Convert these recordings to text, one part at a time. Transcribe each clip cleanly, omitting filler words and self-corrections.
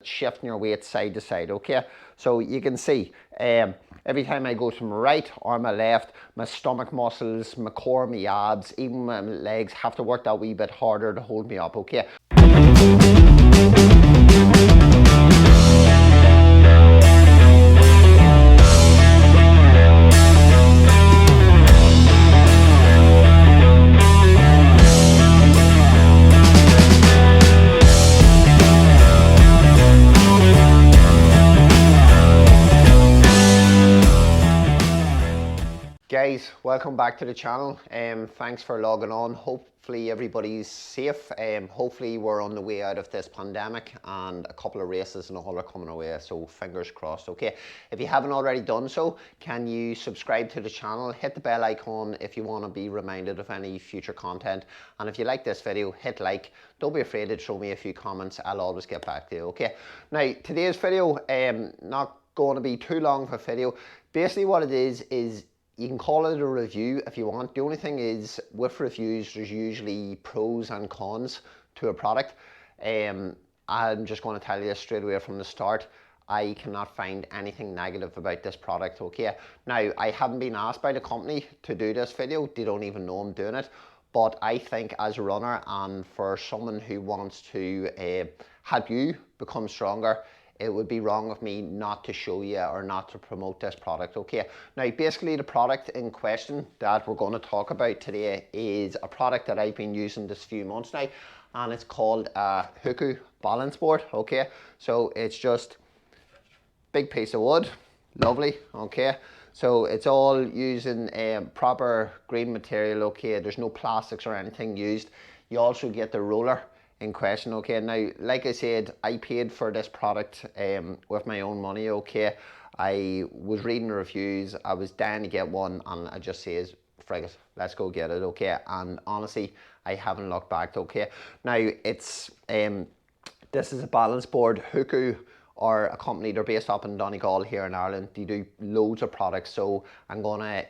shifting your weight side to side, okay? So you can see every time I go to my right or my left, my stomach muscles, my core, my abs, even my legs have to work that wee bit harder to hold me up, okay? Guys, welcome back to the channel. Thanks for logging on. Hopefully everybody's safe. Hopefully we're on the way out of this pandemic and a couple of races and all are coming away, so fingers crossed. Okay, if you haven't already done so, can you subscribe to the channel, hit the bell icon if you want to be reminded of any future content, and if you like this video, hit like. Don't be afraid to throw me a few comments. I'll always get back to you. Okay, now today's video, not going to be too long of a video. Basically what it is you can call it a review if you want. The only thing is, with reviews, there's usually pros and cons to a product. I'm just going to tell you straight away from the start, I cannot find anything negative about this product, okay? Now, I haven't been asked by the company to do this video. They don't even know I'm doing it. But I think as a runner and for someone who wants to help you become stronger, it would be wrong of me not to show you or not to promote this product, okay? Now, basically the product in question that we're going to talk about today is a product that I've been using this few months now, and it's called a HUKU balance board, okay? So it's just big piece of wood, lovely, okay? So it's all using proper green material, okay? There's no plastics or anything used. You also get the roller in question, okay? Now, like I said, I paid for this product with my own money, okay? I was reading the reviews, I was dying to get one, and I just says, frig it, let's go get it, okay? And honestly, I haven't looked back, okay? Now, it's this is a balance board. HUKU are a company, they're based up in Donegal here in Ireland. They do loads of products, so I'm gonna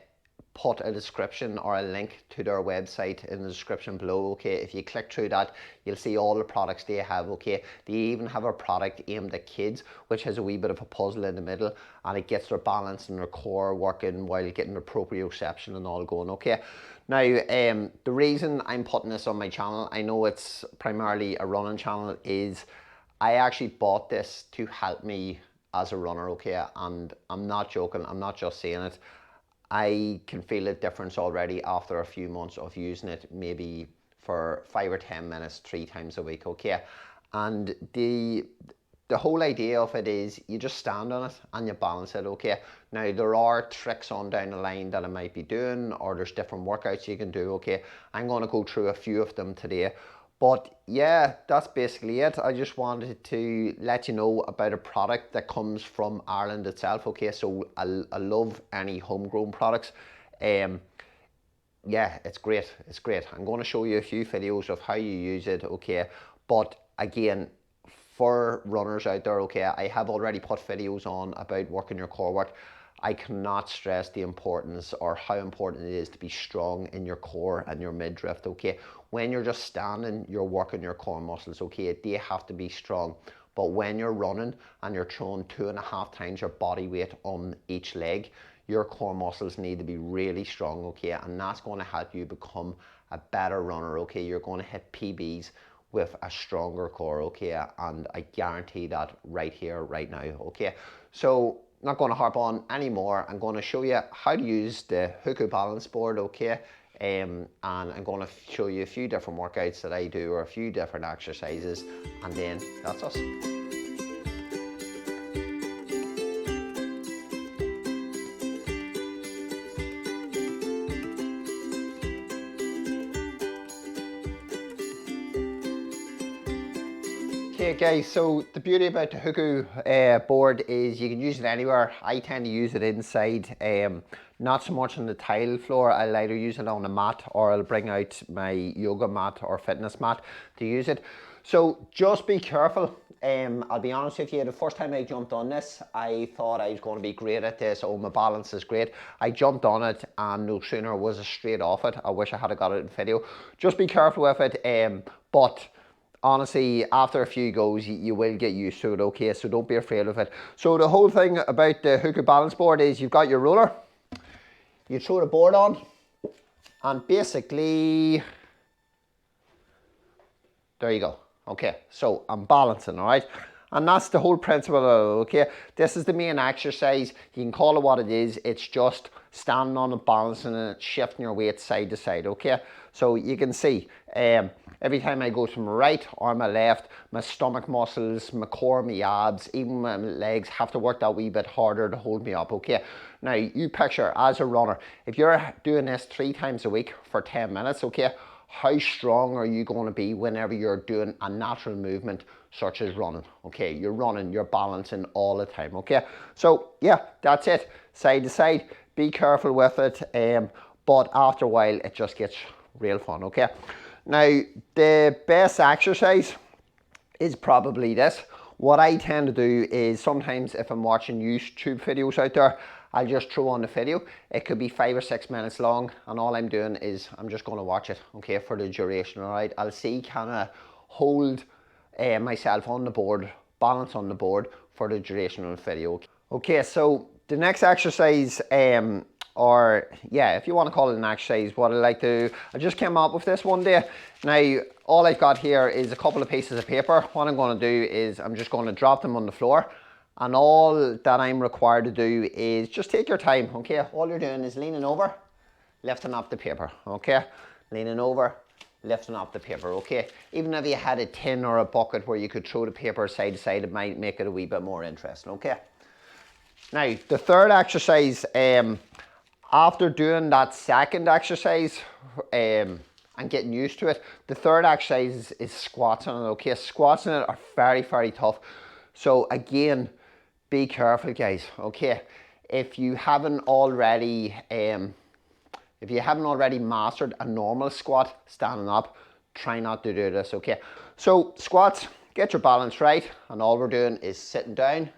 put a description or a link to their website in the description below, okay? If you click through that, you'll see all the products they have, okay? They even have a product aimed at kids, which has a wee bit of a puzzle in the middle, and it gets their balance and their core working while getting proprioception and all going, okay? Now, the reason I'm putting this on my channel, I know it's primarily a running channel, is I actually bought this to help me as a runner, okay? And I'm not joking, I'm not just saying it. I can feel a difference already after a few months of using it, maybe for 5 or 10 minutes, 3 times a week, okay? And the whole idea of it is you just stand on it and you balance it, okay? Now, there are tricks on down the line that I might be doing, or there's different workouts you can do, okay? I'm gonna go through a few of them today. But yeah, that's basically it. I just wanted to let you know about a product that comes from Ireland itself, okay? So I love any homegrown products. Yeah, it's great, it's great. I'm going to show you a few videos of how you use it, okay? But again, for runners out there, okay, I have already put videos on about working your core work. I cannot stress the importance or how important it is to be strong in your core and your midriff, okay? When you're just standing, you're working your core muscles, okay? They have to be strong. But when you're running and you're throwing 2.5 times your body weight on each leg, your core muscles need to be really strong, okay? And that's going to help you become a better runner, okay? You're going to hit PBs with a stronger core, okay? And I guarantee that right here, right now, okay? So, not going to harp on anymore. I'm going to show you how to use the HUKU balance board, okay? And I'm going to show you a few different workouts that I do, or a few different exercises, and then that's us. Okay guys, so the beauty about the HUKU board is you can use it anywhere. I tend to use it inside, not so much on the tile floor. I'll either use it on a mat, or I'll bring out my yoga mat or fitness mat to use it. So just be careful. I'll be honest with you, the first time I jumped on this, I thought I was going to be great at this. Oh, my balance is great. I jumped on it and no sooner was I straight off it. I wish I had got it in video. Just be careful with it, but honestly, after a few goes, you will get used to it, okay? So don't be afraid of it. So the whole thing about the HUKU balance board is you've got your roller, you throw the board on, and basically, there you go. Okay, so I'm balancing, all right? And that's the whole principle of it, okay? This is the main exercise. You can call it what it is. It's just standing on it, balancing it, shifting your weight side to side, okay? So you can see, every time I go to my right or my left, my stomach muscles, my core, my abs, even my legs have to work that wee bit harder to hold me up, okay? Now, you picture, as a runner, if you're doing this 3 times a week for 10 minutes, okay, how strong are you going to be whenever you're doing a natural movement such as running? Okay, you're running, you're balancing all the time, okay? So, yeah, that's it. Side to side, be careful with it, but after a while, it just gets real fun, okay? Now, the best exercise is probably this. What I tend to do is sometimes if I'm watching YouTube videos out there, I'll just throw on the video. It could be 5 or 6 minutes long, and all I'm doing is I'm just going to watch it, okay, for the duration, all right? I'll see, can I hold myself on the board, balance on the board for the duration of the video. Okay, so the next exercise, or yeah, if you want to call it an exercise, what I like to do, I just came up with this one day. Now, all I've got here is a couple of pieces of paper. What I'm going to do is I'm just going to drop them on the floor. And all that I'm required to do is just take your time, okay? All you're doing is leaning over, lifting up the paper, okay? Leaning over, lifting up the paper, okay? Even if you had a tin or a bucket where you could throw the paper side to side, it might make it a wee bit more interesting, okay? Now, the third exercise, after doing that second exercise and getting used to it, the third exercise is squats on it, okay? Squats on it are very, very tough. So again, be careful, guys, okay? If you haven't already mastered a normal squat standing up, try not to do this, okay? So squats, get your balance right, and all we're doing is sitting down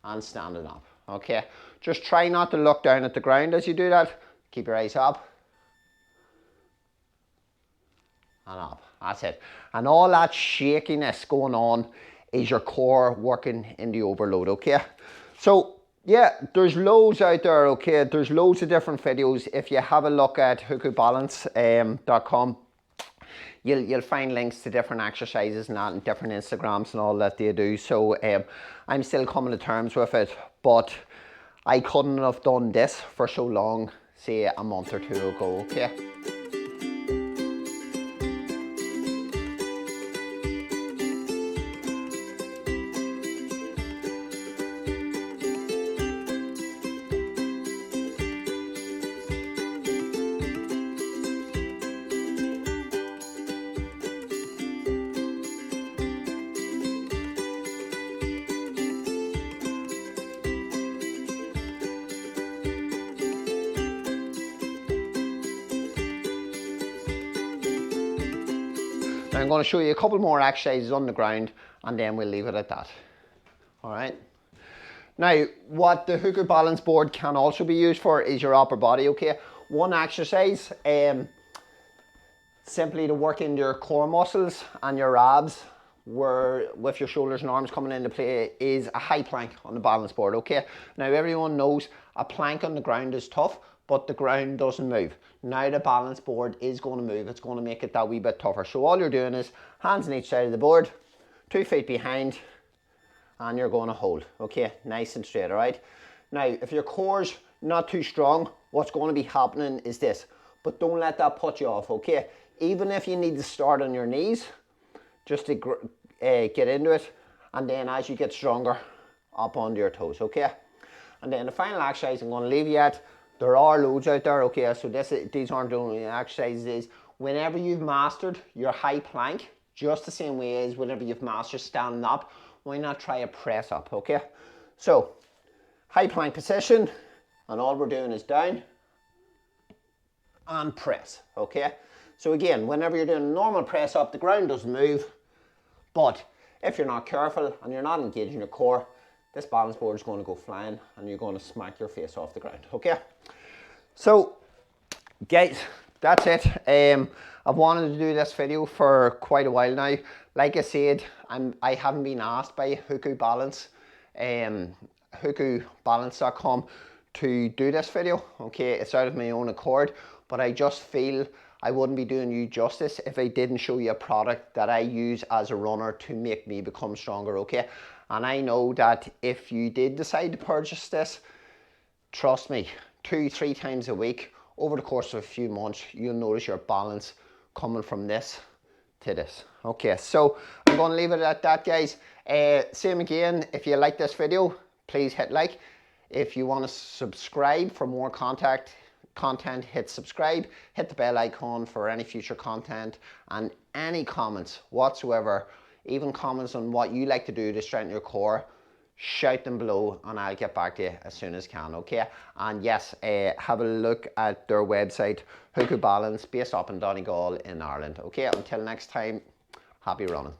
and standing up, okay? Just try not to look down at the ground as you do that. Keep your eyes up and up. That's it. And all that shakiness going on is your core working in the overload, okay? So, yeah, there's loads out there, okay? There's loads of different videos. If you have a look at hukubalance.com, you'll find links to different exercises and that, and different Instagrams and all that they do. So, I'm still coming to terms with it, but I couldn't have done this for so long, say a month or 2 ago, okay? I'm going to show you a couple more exercises on the ground, and then we'll leave it at that. All right. Now, what the HUKU balance board can also be used for is your upper body, okay? One exercise, simply to work into your core muscles and your abs, where with your shoulders and arms coming into play, is a high plank on the balance board, okay? Now, everyone knows a plank on the ground is tough, but the ground doesn't move. Now the balance board is going to move. It's going to make it that wee bit tougher. So all you're doing is hands on each side of the board, 2 feet behind, and you're going to hold, okay? Nice and straight, all right? Now, if your core's not too strong, what's going to be happening is this, but don't let that put you off, okay? Even if you need to start on your knees, just to get into it, and then as you get stronger, up onto your toes, okay? And then the final exercise I'm going to leave you at, there are loads out there, okay, so these aren't the only exercises. Whenever you've mastered your high plank, just the same way as whenever you've mastered standing up, why not try a press up, okay? So, high plank position, and all we're doing is down and press, okay? So again, whenever you're doing a normal press up, the ground doesn't move, but if you're not careful and you're not engaging your core, this balance board is going to go flying and you're going to smack your face off the ground, okay? So, guys, that's it. I've wanted to do this video for quite a while now. Like I said, I haven't been asked by HUKU Balance, HUKUbalance.com to do this video. Okay, it's out of my own accord, but I just feel I wouldn't be doing you justice if I didn't show you a product that I use as a runner to make me become stronger, okay? And I know that if you did decide to purchase this, trust me, 2-3 times a week, over the course of a few months, you'll notice your balance coming from this to this. Okay, so I'm going to leave it at that, guys. Same again, if you like this video, please hit like. If you want to subscribe for more content, hit subscribe, hit the bell icon for any future content, and any comments whatsoever, even comments on what you like to do to strengthen your core, shout them below and I'll get back to you as soon as I can, okay? And yes, have a look at their website, HUKU Balance, based up in Donegal in Ireland. Okay, until next time, happy running.